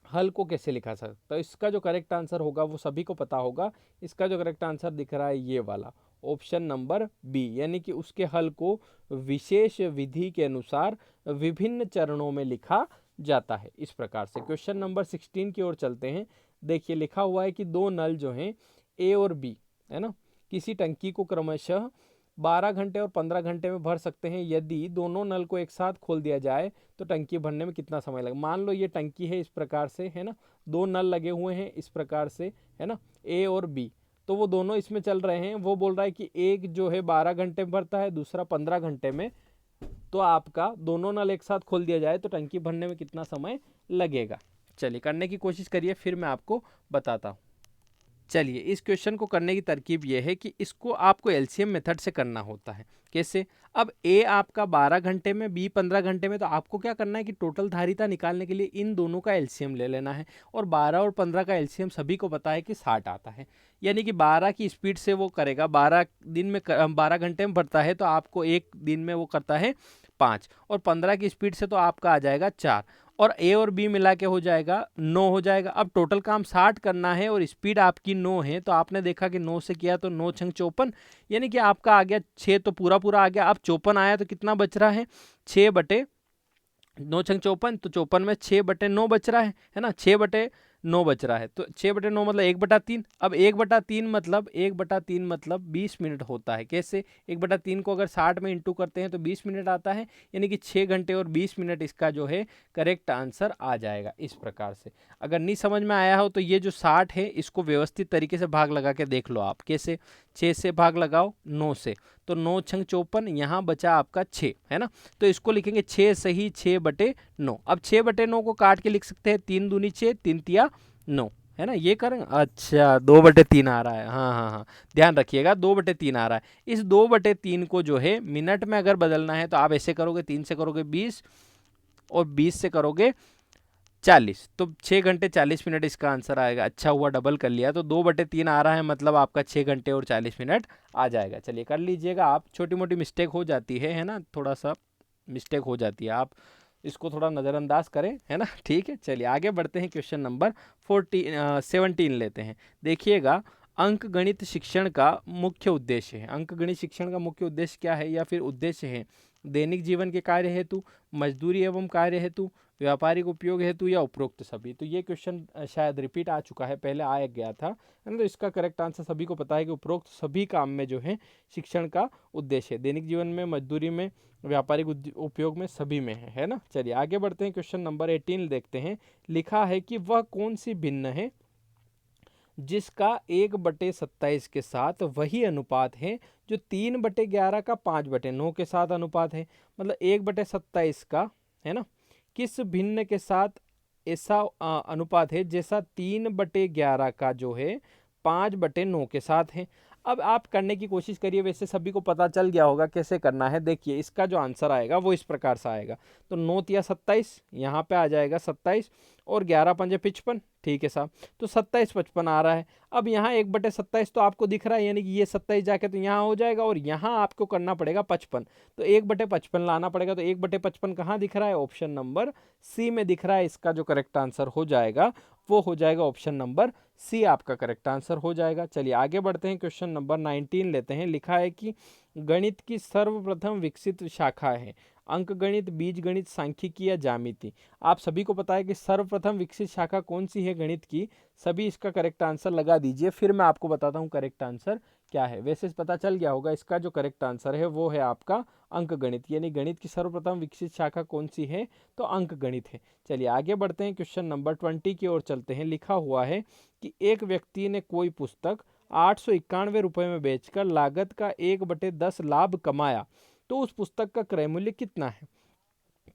Speaker 1: हल को कैसे लिखा सकता है। तो इसका जो करेक्ट आंसर होगा वो सभी को पता होगा। इसका जो करेक्ट आंसर दिख रहा है ये वाला, ऑप्शन नंबर बी, यानी कि उसके हल को विशेष विधि के अनुसार विभिन्न चरणों में लिखा जाता है। इस प्रकार से क्वेश्चन नंबर 16 की ओर चलते हैं। देखिए लिखा हुआ है कि दो नल जो हैं ए और बी, है ना, किसी टंकी को क्रमशः 12 घंटे और 15 घंटे में भर सकते हैं। यदि दोनों नल को एक साथ खोल दिया जाए तो टंकी भरने में कितना समय लगेगा। मान लो ये टंकी है इस प्रकार से, है ना, दो नल लगे हुए हैं इस प्रकार से, है ना, ए और बी, तो वो दोनों इसमें चल रहे हैं। वो बोल रहा है कि एक जो है 12 घंटे में भरता है, दूसरा 15 घंटे में। तो आपका दोनों नल एक साथ खोल दिया जाए तो टंकी भरने में कितना समय लगेगा। चलिए करने की कोशिश करिए, फिर मैं आपको बताता हूँ। चलिए इस क्वेश्चन को करने की तरकीब ये है कि इसको आपको एलसीएम मेथड से करना होता है। कैसे? अब ए आपका 12 घंटे में, बी 15 घंटे में, तो आपको क्या करना है कि टोटल धारिता निकालने के लिए इन दोनों का एलसीएम ले लेना है। और 12 और 15 का एलसीएम सभी को पता है कि 60 आता है, यानी कि 12 की स्पीड से वो करेगा, 12 दिन में 12 घंटे में भरता है, तो आपको एक दिन में वो करता है 5, और 15 की स्पीड से तो आपका आ जाएगा 4, और ए और बी मिला के हो जाएगा 9 हो जाएगा। अब टोटल काम 60 करना है और स्पीड आपकी 9 है, तो आपने देखा कि 9 से किया तो 9 छंग 54, यानी कि आपका आ गया 6, तो पूरा पूरा आ गया। अब 54 आया तो कितना बच रहा है, 6 बटे 9 छंग 54, तो 54 में 6 बटे 9 बच रहा है ना, 6 बटे 9 बच रहा है, तो 6 बटे 9 मतलब 1/3। अब 1/3 मतलब 1/3 मतलब 20 मिनट होता है। कैसे? 1/3 को अगर 60 में इंटू करते हैं तो 20 मिनट आता है, यानी कि 6 घंटे और 20 मिनट इसका जो है करेक्ट आंसर आ जाएगा। इस प्रकार से अगर नहीं समझ में आया हो तो ये जो 60 है इसको व्यवस्थित तरीके से भाग लगा के देख लो आप। कैसे? 6 से भाग लगाओ 9 से, तो 9 छंग 54, यहाँ बचा आपका 6, है ना। तो इसको लिखेंगे 6 सही 6/9। अब 6/9 को काट के लिख सकते हैं 3 दूनी 6, 3 तिया 9, है ना। ये करेंगे, अच्छा 2/3 आ रहा है, हाँ हाँ हाँ, ध्यान रखिएगा 2/3 आ रहा है। इस 2/3 को जो है मिनट में अगर बदलना है तो आप ऐसे करोगे, 3 से करोगे 20 और 20 से करोगे 40, तो 6 घंटे 40 मिनट इसका आंसर आएगा। अच्छा हुआ डबल कर लिया, तो 2/3 आ रहा है, मतलब आपका 6 घंटे और 40 मिनट आ जाएगा। चलिए कर लीजिएगा आप, छोटी मोटी मिस्टेक हो जाती है ना, थोड़ा सा मिस्टेक हो जाती है, आप इसको थोड़ा नज़रअंदाज करें, है ना। ठीक है, चलिए आगे बढ़ते हैं। क्वेश्चन नंबर 17 लेते हैं। देखिएगा, अंक गणित शिक्षण का मुख्य उद्देश्य है। अंक गणित शिक्षण का मुख्य उद्देश्य क्या है या फिर उद्देश्य है? दैनिक जीवन के कार्य हेतु, मजदूरी एवं कार्य हेतु, व्यापारिक उपयोग हेतु या उपरोक्त सभी। तो ये क्वेश्चन शायद रिपीट आ चुका है, पहले आ गया था, है ना। तो इसका करेक्ट आंसर सभी को पता है कि उपरोक्त सभी काम में जो है शिक्षण का उद्देश्य है। दैनिक जीवन में, मजदूरी में, व्यापारिक उपयोग में, सभी में है ना। चलिए आगे बढ़ते हैं। क्वेश्चन नंबर 18 देखते हैं। लिखा है कि वह कौन सी भिन्न है जिसका 1/27 के साथ वही अनुपात है जो 3/11 का 5/9 के साथ अनुपात है। मतलब 1/27 का, है ना, किस भिन्न के साथ ऐसा अनुपात है जैसा 3/11 का जो है 5/9 के साथ है। अब आप करने की कोशिश करिए, वैसे सभी को पता चल गया होगा कैसे करना है। देखिए इसका जो आंसर आएगा वो इस प्रकार से आएगा। तो 9 तिया 27, यहाँ पे आ जाएगा 27 और 11 पंजे 55, ठीक है साहब। तो 27 55 आ रहा है। अब यहाँ 1/27 तो आपको दिख रहा है, यानी कि ये 27 जाके तो यहाँ हो जाएगा और यहाँ आपको करना पड़ेगा 55, तो 1/55 लाना पड़ेगा। तो 1/55 कहाँ दिख रहा है? ऑप्शन नंबर सी में दिख रहा है। इसका जो करेक्ट आंसर हो जाएगा वो हो जाएगा ऑप्शन नंबर सी, आपका करेक्ट आंसर हो जाएगा। चलिए आगे बढ़ते हैं। क्वेश्चन नंबर 19 लेते हैं। लिखा है कि गणित की सर्वप्रथम विकसित शाखा है अंक गणित, बीज गणित, सांख्यिकी या ज्यामिति। आप सभी को पता है कि सर्वप्रथम विकसित शाखा कौन सी है गणित की। सभी इसका करेक्ट आंसर लगा दीजिए, फिर मैं आपको बताता हूँ करेक्ट आंसर क्या है। वैसे पता चल गया होगा, इसका जो करेक्ट आंसर है वो है आपका अंक गणित, यानी गणित की सर्वप्रथम विकसित शाखा कौन सी है? तो अंक गणित है। चलिए आगे बढ़ते हैं। क्वेश्चन नंबर 20 की ओर चलते हैं। लिखा हुआ है कि एक व्यक्ति ने कोई पुस्तक 891 रुपये में बेचकर लागत का 1/10 लाभ कमाया, तो उस पुस्तक का क्रय मूल्य कितना है?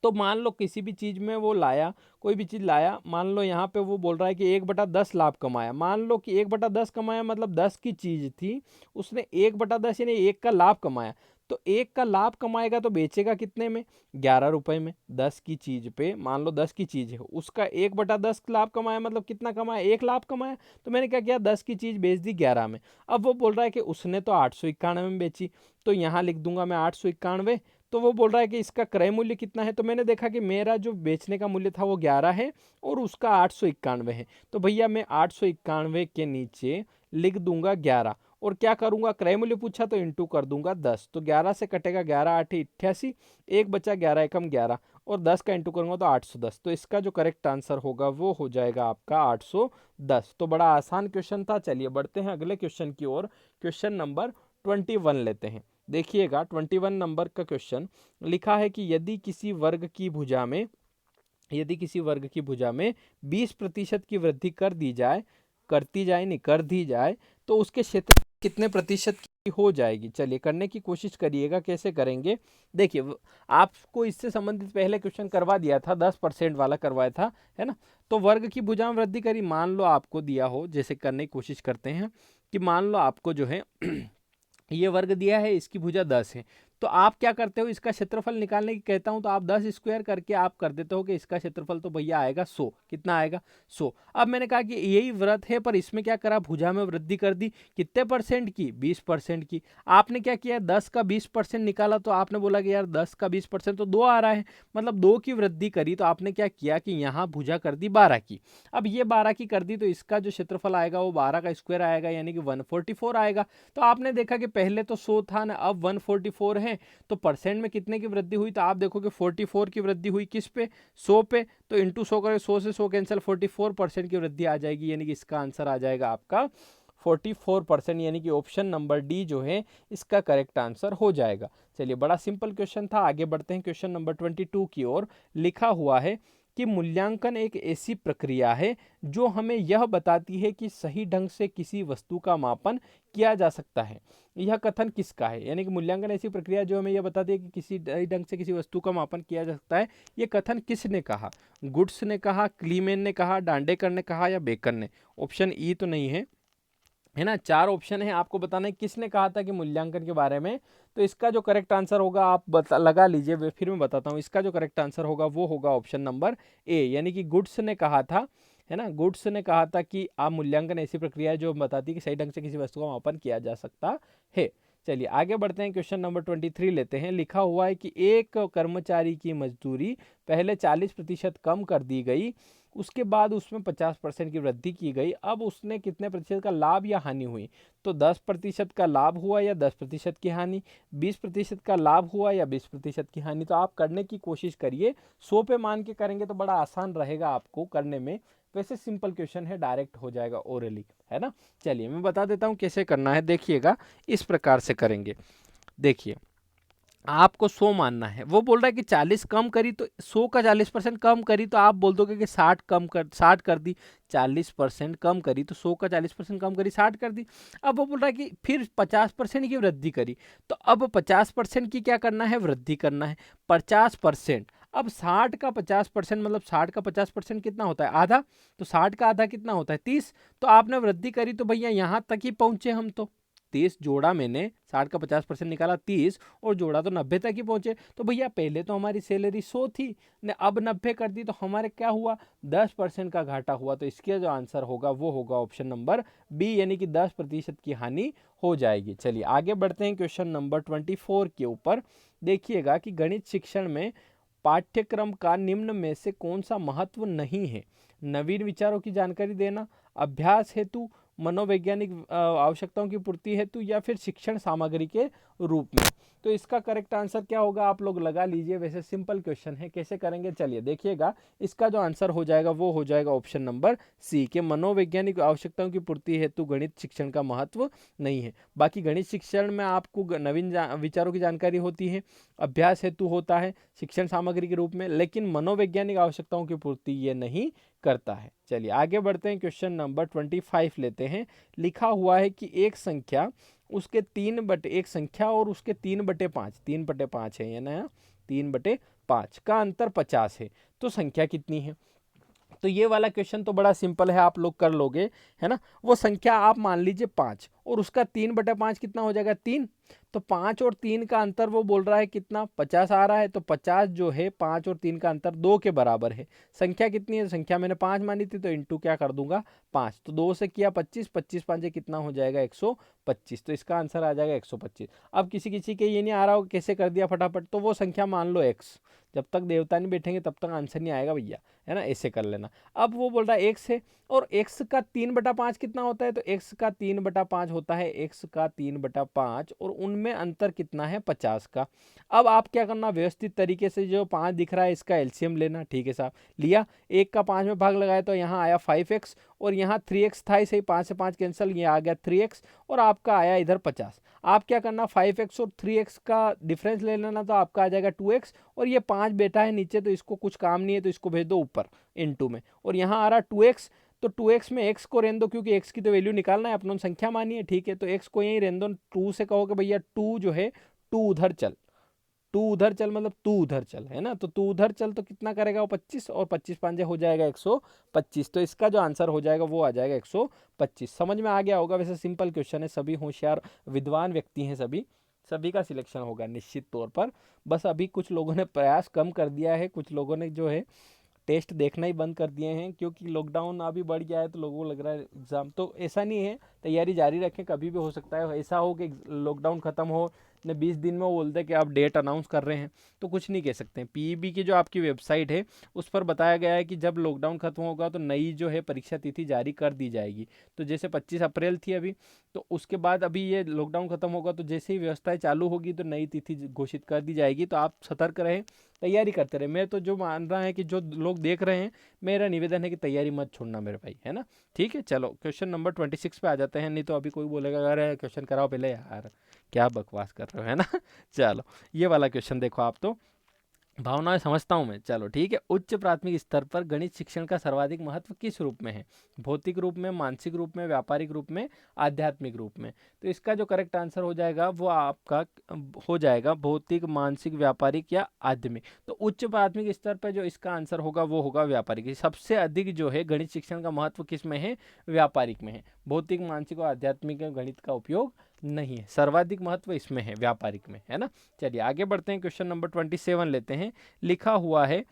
Speaker 1: तो मान लो किसी भी चीज़ में वो लाया, कोई भी चीज़ लाया, मान लो यहाँ पे वो बोल रहा है कि 1/10 लाभ कमाया। मान लो कि 1/10 कमाया, मतलब 10 की चीज़ थी, उसने 1/10 यानी 1 का लाभ कमाया। तो 1 का लाभ कमाएगा तो बेचेगा कितने में? 11 रुपये में। 10 की चीज़ पे, मान लो 10 की चीज़ है, उसका 1/10 लाभ कमाया, मतलब कितना कमाया? 1 लाभ कमाया। तो मैंने क्या किया, 10 की चीज़ बेच दी 11 में। अब वो बोल रहा है कि उसने तो 891 में बेची, तो यहाँ लिख दूंगा मैं 891। तो वो बोल रहा है कि इसका क्रय मूल्य कितना है। तो मैंने देखा कि मेरा जो बेचने का मूल्य था वो 11 है और उसका 891 है। तो भैया मैं 891 के नीचे लिख दूंगा 11 और क्या करूंगा, क्रय मूल्य पूछा तो इंटू कर दूंगा 10। तो 11 से कटेगा 11 8 88, एक बचा 11 एकम 11 और 10 का इंटू करूंगा तो 810। तो इसका जो करेक्ट आंसर होगा वो हो जाएगा आपका 810। तो बड़ा आसान क्वेश्चन था। चलिए बढ़ते हैं अगले क्वेश्चन की ओर। क्वेश्चन नंबर 21 लेते हैं। देखिएगा 21 नंबर का क्वेश्चन लिखा है कि यदि किसी वर्ग की भुजा में 20% की वृद्धि कर दी जाए तो उसके क्षेत्र कितने प्रतिशत की हो जाएगी। चलिए करने की कोशिश करिएगा, कैसे करेंगे। देखिए आपको इससे संबंधित पहले क्वेश्चन करवा दिया था, 10% वाला करवाया था, है ना। तो वर्ग की भुजा में वृद्धि करी, मान लो आपको दिया हो, जैसे करने की कोशिश करते हैं कि मान लो आपको जो है ये वर्ग दिया है, इसकी भुजा 10 है। तो आप क्या करते हो, इसका क्षेत्रफल निकालने की कहता हूं तो आप 10 स्क्वायर करके आप कर देते हो कि इसका क्षेत्रफल तो भैया आएगा 100। कितना आएगा? 100। अब मैंने कहा कि यही व्रत है, पर इसमें क्या करा, भुजा में वृद्धि कर दी। कितने परसेंट की? 20% की। आपने क्या किया, 10 का 20% निकाला, तो आपने बोला कि यार 10 का 20% तो 2 आ रहा है, मतलब 2 की वृद्धि करी। तो आपने क्या किया कि यहाँ भुजा कर दी 12 की। अब ये 12 की कर दी तो इसका जो क्षेत्रफल आएगा वो 12 का स्क्वायर आएगा, यानी कि 144 आएगा। तो आपने देखा कि पहले तो 100 था ना, अब 144 है, तो परसेंट में कितने की वृद्धि हुई? तो आप देखोगे 44 की वृद्धि हुई किस पे? 100 पे। तो इंटू 100 करें, 100 से 100 कैंसिल, 44% की वृद्धि आ जाएगी, यानी कि इसका आंसर आ जाएगा आपका 44%, यानी कि ऑप्शन नंबर डी जो है इसका करेक्ट आंसर हो जाएगा। चलिए बड़ा सिंपल क्वेश्चन था। आगे बढ़ते हैं क्वेश्चन नंबर 22 की ओर। लिखा हुआ है कि मूल्यांकन एक ऐसी प्रक्रिया है जो हमें यह बताती है कि सही ढंग से किसी वस्तु का मापन किया जा सकता है। यह कथन किसका है? यानी कि मूल्यांकन ऐसी प्रक्रिया है जो हमें यह बताती है कि किसी सही ढंग से किसी वस्तु का मापन किया जा सकता है। ये कथन किसने कहा? गुड्स ने कहा, क्लीमेन ने कहा, डांडेकर ने कहा या बेकर ने? ऑप्शन ई तो नहीं है ना। चार ऑप्शन है, आपको बताना है किसने कहा था कि मूल्यांकन के बारे में। तो इसका जो करेक्ट आंसर होगा आप लगा लीजिए, फिर मैं बताता हूँ। इसका जो करेक्ट आंसर होगा वो होगा ऑप्शन नंबर ए, यानी कि गुड्स ने कहा था, है ना। गुड्स ने कहा था कि आप मूल्यांकन ऐसी प्रक्रिया है जो बताती है कि सही ढंग से किसी वस्तु का मापन किया जा सकता है। चलिए आगे बढ़ते हैं, क्वेश्चन नंबर 23 लेते हैं। लिखा हुआ है कि एक कर्मचारी की मजदूरी पहले 40% कम कर दी गई, उसके बाद उसमें 50% की वृद्धि की गई। अब उसने कितने प्रतिशत का लाभ या हानि हुई? तो 10% का लाभ हुआ या 10% की हानि, 20% का लाभ हुआ या 20% की हानि। तो आप करने की कोशिश करिए, 100 पे मान के करेंगे तो बड़ा आसान रहेगा आपको करने में। वैसे सिंपल क्वेश्चन है, डायरेक्ट हो जाएगा ओरली, है ना। चलिए मैं बता देता हूँ कैसे करना है। देखिएगा, इस प्रकार से करेंगे। देखिए, आपको 100 मानना है, वो बोल रहा है कि 40 कम करी, तो 100 का 40% कम करी तो आप बोल दोगे कि 60 कर दी। 40% कम करी तो 100 का 40% कम करी, 60 कर दी। अब वो बोल रहा है कि फिर 50% की वृद्धि करी, तो अब 50% की क्या करना है? वृद्धि करना है। 50%, अब 60 का 50% मतलब 60 का 50% कितना होता है? आधा। तो 60 का आधा कितना होता है? 30। तो आपने वृद्धि करी तो भैया यहाँ तक ही पहुंचे हम तो। 30 जोड़ा, मैंने 60 का 50% निकाला 30, और जोड़ा तो 90 तक ही पहुंचे। तो भैया पहले तो हमारी सैलरी 100 थी ने, अब 90 कर दी, तो हमारे क्या हुआ? 10% का घाटा हुआ। तो इसका जो आंसर होगा वो होगा ऑप्शन नंबर बी, यानी कि 10% की हानि हो जाएगी। चलिए आगे बढ़ते हैं क्वेश्चन नंबर 24 के ऊपर। देखिएगा कि गणित शिक्षण में पाठ्यक्रम का निम्न में से कौन सा महत्व नहीं है? नवीन विचारों की जानकारी देना, अभ्यास हेतु, मनोवैज्ञानिक आवश्यकताओं की पूर्ति हेतु, या फिर शिक्षण सामग्री के रूप में। तो इसका करेक्ट आंसर क्या होगा आप लोग लगा लीजिए। वैसे सिंपल क्वेश्चन है, कैसे करेंगे चलिए देखिएगा। इसका जो आंसर हो जाएगा वो हो जाएगा ऑप्शन नंबर सी, के मनोवैज्ञानिक आवश्यकताओं की पूर्ति हेतु गणित शिक्षण का महत्व नहीं है। बाकी गणित शिक्षण में आपको नवीन विचारों की जानकारी होती है, अभ्यास हेतु होता है, शिक्षण सामग्री के रूप में, लेकिन मनोवैज्ञानिक आवश्यकताओं की पूर्ति ये नहीं करता है। चलिए आगे बढ़ते हैं, क्वेश्चन नंबर 25 लेते हैं। लिखा हुआ है कि एक संख्या उसके 3 बटे एक संख्या और उसके 3/5, 3/5 है ये ना, 3/5 का अंतर 50 है, तो संख्या कितनी है? तो ये वाला क्वेश्चन तो बड़ा सिंपल है, आप लोग कर लोगे, है ना। वो संख्या आप मान लीजिए 5, और उसका 3/5 कितना हो जाएगा? 3। तो 5 और 3 का अंतर वो बोल रहा है कितना? 50 आ रहा है। तो 50 जो है, 5 और 3 का अंतर 2 के बराबर है। संख्या कितनी है? संख्या मैंने 5 मानी थी, तो इंटू क्या कर दूंगा? 5। तो 2 से किया 25, 25 5 कितना हो जाएगा? 125। तो इसका आंसर आ जाएगा 125। अब किसी किसी के ये नहीं आ रहा हो कैसे कर दिया फटाफट, तो वो संख्या मान लो x। जब तक देवता नहीं बैठेंगे तब तक आंसर नहीं आएगा भैया, है ना। ऐसे कर लेना। अब वो बोल रहा है x है, और x का 3/5 कितना होता है? तो x का 3/5 होता है, x का 3/5, और उनमें अंतर कितना है? 50 का। अब आप क्या करना, व्यवस्थित तरीके से जो 5 दिख रहा है इसका एलसीएम लेना। ठीक है साहब, लिया। 1 का 5 में भाग लगाया तो यहाँ आया 5x, और यहाँ 3x था, इसे 5 से 5 कैंसिल, ये आ गया 3x, और आपका आया इधर 50। आप क्या करना, 5x और 3x का डिफरेंस ले लेना, तो आपका आ जाएगा 2x, और ये 5 बेटा है नीचे, तो इसको कुछ काम नहीं है, तो इसको भेज दो ऊपर इनटू में, और यहाँ आ रहा 2x। तो 2x में x को रहने दो, क्योंकि x की तो वैल्यू निकालना है, अपनों संख्या मानी है। ठीक है, तो x को यहीं रहने दो। 2 से कहोगे भैया 2 जो है, 2 उधर चल, 2 उधर चल मतलब 2 उधर चल, है ना। तो 2 उधर चल तो कितना करेगा वो? 25, और 25 5 हो जाएगा 125। तो इसका जो आंसर हो जाएगा वो आ जाएगा 125। समझ में आ गया होगा। वैसे सिंपल क्वेश्चन है, सभी होशियार विद्वान व्यक्ति हैं, सभी सभी का सिलेक्शन होगा निश्चित तौर पर। बस अभी कुछ लोगों ने प्रयास कम कर दिया है, कुछ लोगों ने जो है टेस्ट देखना ही बंद कर दिए हैं, क्योंकि लॉकडाउन अभी बढ़ गया है, तो लोगों को लग रहा है एग्ज़ाम। तो ऐसा नहीं है, तैयारी जारी रखें, कभी भी हो सकता है। ऐसा हो कि लॉकडाउन ख़त्म हो ने 20 दिन में वो बोलते हैं कि आप डेट अनाउंस कर रहे हैं, तो कुछ नहीं कह सकते हैं। पीईबी की जो आपकी वेबसाइट है उस पर बताया गया है कि जब लॉकडाउन खत्म होगा तो नई जो है परीक्षा तिथि जारी कर दी जाएगी। तो जैसे 25 अप्रैल थी अभी, तो उसके बाद अभी ये लॉकडाउन खत्म होगा तो जैसे ही व्यवस्थाएं चालू होगी तो नई तिथि घोषित कर दी जाएगी। तो आप सतर्क रहें, तैयारी करते रहे। मैं तो जो मान रहा है कि जो लोग देख रहे हैं, मेरा निवेदन है कि तैयारी मत छोड़ना मेरे भाई, है ना। ठीक है, चलो क्वेश्चन नंबर 26 पे आ जाते हैं। नहीं तो अभी कोई बोलेगा अरे क्वेश्चन कराओ पहले यार, क्या बकवास कर रहे हो, है ना। चलो ये वाला क्वेश्चन देखो आप। तो भावनाएं समझता हूँ मैं, चलो ठीक है। उच्च प्राथमिक स्तर पर गणित शिक्षण का सर्वाधिक महत्व किस रूप में है? भौतिक रूप में, मानसिक रूप में, व्यापारिक रूप में, आध्यात्मिक रूप में? तो इसका जो करेक्ट आंसर हो जाएगा वो आपका हो जाएगा भौतिक, मानसिक, व्यापारिक या आध्यात्मिक। तो उच्च प्राथमिक स्तर पर जो इसका आंसर होगा वो होगा व्यापारिक। सबसे अधिक जो है गणित शिक्षण का महत्व किस में है? व्यापारिक में है। भौतिक, मानसिक और आध्यात्मिक में गणित का उपयोग नहीं है। सर्वाधिक महत्व इसमें है, व्यापारिक में, है ना। चलिए आगे बढ़ते हैं, क्वेश्चन नंबर 27 लेते हैं। लिखा हुआ है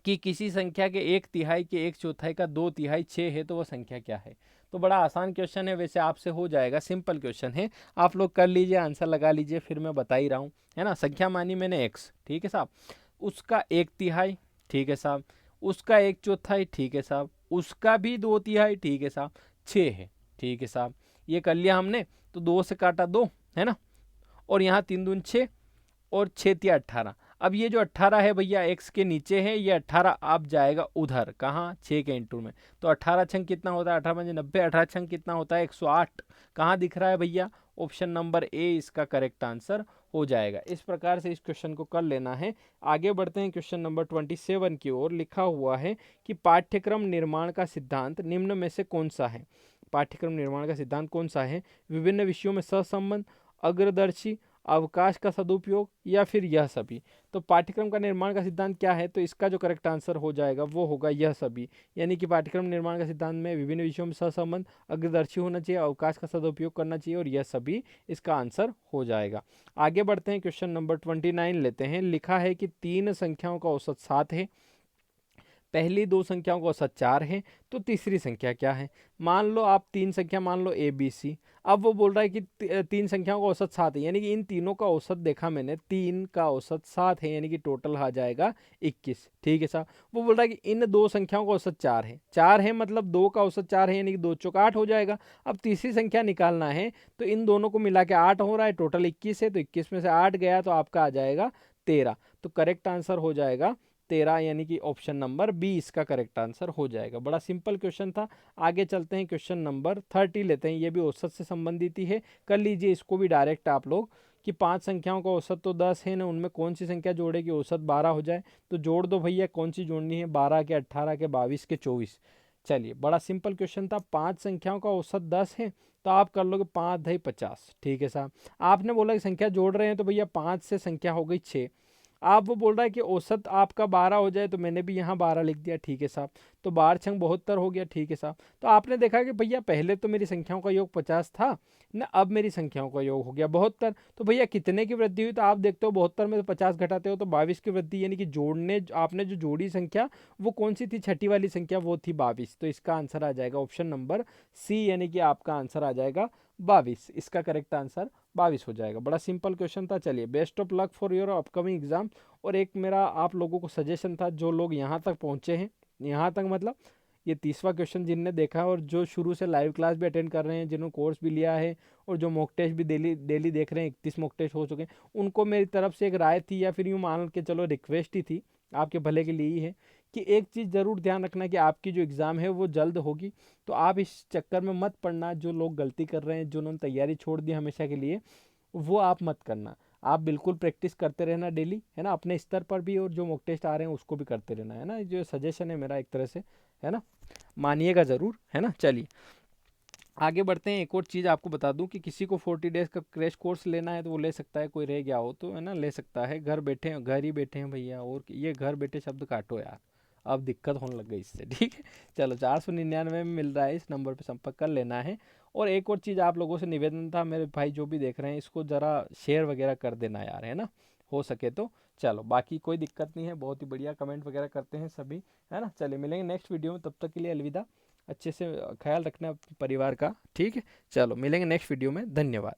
Speaker 1: कि किसी संख्या के 1/3 के 1/4 का 2/3 6 है, तो वह संख्या क्या है? तो बड़ा आसान क्वेश्चन है, वैसे आपसे हो जाएगा, सिंपल क्वेश्चन है। आप लोग कर लीजिए, आंसर लगा लीजिए, फिर मैं बता ही रहा हूँ, है ना। संख्या मानी मैंने x, ठीक है साहब। उसका 1/3, ठीक है साहब। उसका 1/4, ठीक है साहब। उसका भी 2/3, ठीक है साहब। 6 है, ठीक है साहब। ये कर लिया हमने। तो 2 से काटा 2, है ना। और यहाँ 3 दूनी 6 और 6 18। अब ये जो 18 है भैया x के नीचे है, ये 18 आप जाएगा उधर, कहाँ? 6 के इंटू में। तो 18 छंग कितना होता है? 18 90, 18 छंग कितना होता है? 108। कहाँ दिख रहा है भैया? ऑप्शन नंबर ए इसका करेक्ट आंसर हो जाएगा। इस प्रकार से इस क्वेश्चन को कर लेना है। आगे बढ़ते हैं क्वेश्चन नंबर 27 की ओर। लिखा हुआ है कि पाठ्यक्रम निर्माण का सिद्धांत निम्न में से कौन सा है? पाठ्यक्रम निर्माण का सिद्धांत कौन सा है? विभिन्न विषयों में सहसंबंध, अग्रदर्शी, अवकाश का सदुपयोग या फिर यह सभी? तो पाठ्यक्रम का निर्माण का सिद्धांत क्या है? तो इसका जो करेक्ट आंसर हो जाएगा वो होगा यह सभी। यानी कि पाठ्यक्रम निर्माण का सिद्धांत में विभिन्न विषयों में सहसंबंध, अग्रदर्शी होना चाहिए, अवकाश का सदुपयोग करना चाहिए और यह सभी इसका आंसर हो जाएगा। आगे बढ़ते हैं, क्वेश्चन नंबर 29 लेते हैं। लिखा है कि 3 संख्याओं का औसत 7 है, पहली 2 संख्याओं का औसत 4 है, तो तीसरी संख्या क्या है? मान लो आप 3 संख्या मान लो ABC। अब वो बोल रहा है कि 3 संख्याओं का औसत 7 है, यानी कि इन तीनों का औसत देखा मैंने, 3 का औसत 7 है, यानी कि टोटल आ जाएगा 21, ठीक है साहब। वो बोल रहा है कि इन 2 संख्याओं का औसत 4 है, 4 है मतलब 2 का औसत 4 है, यानी कि 2 चौक 8 हो जाएगा। अब तीसरी संख्या निकालना है, तो इन दोनों को मिला के 8 हो रहा है, टोटल 21 है, तो 21 में से 8 गया तो आपका आ जाएगा 13। तो करेक्ट आंसर हो जाएगा 13, यानी कि ऑप्शन नंबर बी इसका करेक्ट आंसर हो जाएगा। बड़ा सिंपल क्वेश्चन था। आगे चलते हैं, क्वेश्चन नंबर 30 लेते हैं। ये भी औसत से संबंधित ही है, कर लीजिए इसको भी डायरेक्ट आप लोग। कि 5 संख्याओं का औसत तो 10 है ना, उनमें कौन सी संख्या जोड़े कि औसत 12 हो जाए? तो जोड़ दो भैया, कौन सी जोड़नी है? 12 के, 18 के, 22 के, 24। चलिए बड़ा सिंपल क्वेश्चन था। 5 संख्याओं का औसत 10 है, तो आप कर लोगे 5 दही 50, ठीक है साहब। आपने बोला कि संख्या जोड़ रहे हैं, तो भैया 5 से संख्या हो गई 6। आप वो बोल रहा है कि औसत आपका 12 हो जाए, तो मैंने भी यहाँ 12 लिख दिया, ठीक है साहब। तो 12 छंग 72 हो गया, ठीक है साहब। तो आपने देखा कि भैया पहले तो मेरी संख्याओं का योग 50 था ना, अब मेरी संख्याओं का योग हो गया 72। तो भैया कितने की वृद्धि हुई? तो आप देखते हो 72 में तो 50 घटाते हो तो 22 की वृद्धि, यानी कि जोड़ने आपने जो जोड़ी संख्या वो कौन सी थी? छठी वाली संख्या, वो थी 22। तो इसका आंसर आ जाएगा ऑप्शन नंबर सी, यानी कि आपका आंसर आ जाएगा 22। इसका करेक्ट आंसर 22 हो जाएगा। बड़ा सिंपल क्वेश्चन था। चलिए best of luck for your upcoming exam. और एक मेरा आप लोगों को सजेशन था, जो लोग यहाँ तक पहुँचे हैं, यहाँ तक मतलब ये 30वां क्वेश्चन जिनने देखा है और जो शुरू से लाइव क्लास भी अटेंड कर रहे हैं, जिन्होंने कोर्स भी लिया है और जो मॉक टेस्ट भी डेली डेली देख रहे हैं, 31 मॉक टेस्ट हो चुके हैं, उनको मेरी तरफ से एक राय थी, या फिर यूँ मान के चलो रिक्वेस्ट ही थी, आपके भले के लिए ही है, कि एक चीज़ ज़रूर ध्यान रखना कि आपकी जो एग्ज़ाम है वो जल्द होगी। तो आप इस चक्कर में मत पड़ना, जो लोग गलती कर रहे हैं, जो उन्होंने तैयारी छोड़ दी हमेशा के लिए, वो आप मत करना। आप बिल्कुल प्रैक्टिस करते रहना डेली, है ना, अपने स्तर पर भी, और जो मॉक टेस्ट आ रहे हैं उसको भी करते रहना, है ना। जो सजेशन है मेरा एक तरह से, है ना, मानिएगा ज़रूर, है ना। चलिए आगे बढ़ते हैं। एक और चीज़ आपको बता दूं कि किसी को 40 डेज़ का क्रैश कोर्स लेना है तो वो ले सकता है, कोई रह गया हो तो, है ना, ले सकता है। घर बैठे, घर ही बैठे हैं भैया, और ये घर बैठे शब्द काटो यार, अब दिक्कत होने लग गई इससे, ठीक है। चलो 499 में मिल रहा है, इस नंबर पर संपर्क कर लेना है। और एक और चीज़ आप लोगों से निवेदन था, मेरे भाई जो भी देख रहे हैं, इसको ज़रा शेयर वगैरह कर देना यार, है ना, हो सके तो। चलो बाकी कोई दिक्कत नहीं है, बहुत ही बढ़िया कमेंट वगैरह करते हैं सभी, है ना। चलिए मिलेंगे नेक्स्ट वीडियो में, तब तक के लिए अलविदा। अच्छे से ख्याल रखना अपने परिवार का, ठीक है। चलो मिलेंगे नेक्स्ट वीडियो में, धन्यवाद।